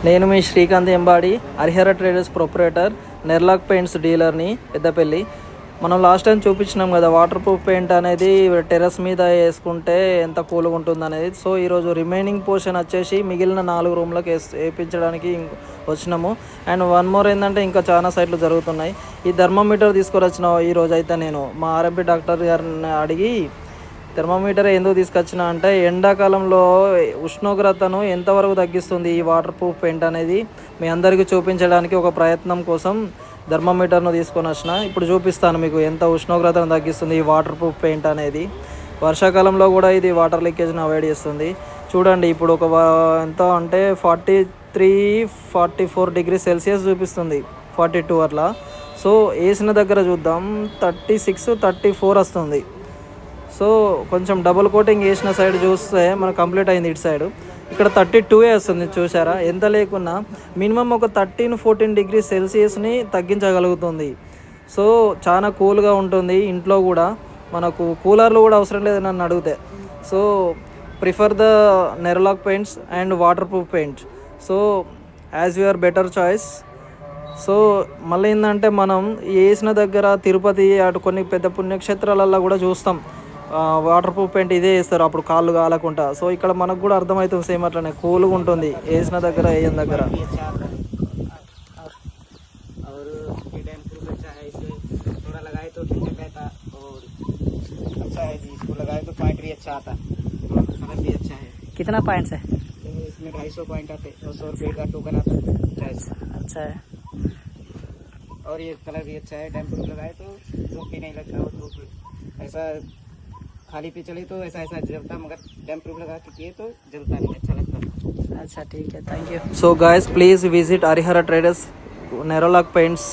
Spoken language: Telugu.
నేను మీ Srikanth Embadi, Harihara traders proprietor, Nerolac paints డీలర్ని, పెద్దపల్లి. మనం లాస్ట్ టైం చూపించినాం కదా వాటర్ ప్రూఫ్ పెయింట్ అనేది టెర్రస్ మీద వేసుకుంటే ఎంత కూల్గా ఉంటుంది అనేది. సో ఈరోజు రిమైనింగ్ పోర్షన్ వచ్చేసి మిగిలిన 4 రూమ్లకు వేయించడానికి వచ్చినాము. అండ్ వన్ మోర్ ఏంటంటే ఇంకా చాలా సైట్లు జరుగుతున్నాయి. ఈ థర్మోమీటర్ తీసుకొని ఈరోజు అయితే నేను మా ఆర్ఎంపీ డాక్టర్ గారిని అడిగి థర్మోమీటర్ ఎందుకు తీసుకొచ్చిన అంటే ఎండాకాలంలో ఉష్ణోగ్రతను ఎంతవరకు తగ్గిస్తుంది ఈ వాటర్ ప్రూఫ్ పెయింట్ అనేది మీ అందరికీ చూపించడానికి ఒక ప్రయత్నం కోసం థర్మోమీటర్ను తీసుకొని వచ్చిన. ఇప్పుడు చూపిస్తాను మీకు ఎంత ఉష్ణోగ్రతను తగ్గిస్తుంది ఈ వాటర్ ప్రూఫ్ పెయింట్ అనేది. వర్షాకాలంలో కూడా ఇది వాటర్ లీకేజ్ని అవాయిడ్ చేస్తుంది. చూడండి ఇప్పుడు ఎంత అంటే 43-44 డిగ్రీ సెల్సియస్ చూపిస్తుంది, 42 అట్లా. సో వేసిన దగ్గర చూద్దాం 36-34 వస్తుంది. సో కొంచెం డబుల్ కోటింగ్ వేసిన సైడ్ చూస్తే మనకు కంప్లీట్ అయింది. ఇటు సైడ్ ఇక్కడ 32 వస్తుంది. చూసారా, ఎంత లేకున్నా మినిమం ఒక 13-14 డిగ్రీ సెల్సియస్ని తగ్గించగలుగుతుంది. సో చాలా కూల్గా ఉంటుంది. ఇంట్లో కూడా మనకు కూలర్లు కూడా అవసరం లేదు నన్ను అడిగితే. So prefer the Nerolac paints and waterproof paint. So as your better choice. So మళ్ళీ ఏంటంటే మనం వేసిన దగ్గర తిరుపతి అటు కొన్ని పెద్ద పుణ్యక్షేత్రాలలో కూడా చూస్తాం వాటర్ ప్రూఫ్ పెయింట్ ఇదే వేస్తారు, అప్పుడు కాళ్ళు కాలకుండా. సో ఇక్కడ మనకు కూడా అర్థమవుతుంది సేమ్ అట్లనే కూల్గా ఉంటుంది వేసిన దగ్గర వేయని దగ్గర. कितना पॉइंट्स है? इसमें 250 पॉइंट आते हैं और 100 रुपये का टोकन आता है। अच्छा है। और ये कलर भी अच्छा है, डैम प्रूफ लगाए तो धूप भी नहीं लगता और धूप ऐसा खाली पे चले तो ऐसा जलता, मगर डैम प्रूफ लगा के किए तो जलता नहीं, अच्छा लगता है। अच्छा ठीक है, thank you. So guys, please visit Harihara Traders, Nerolac Paints,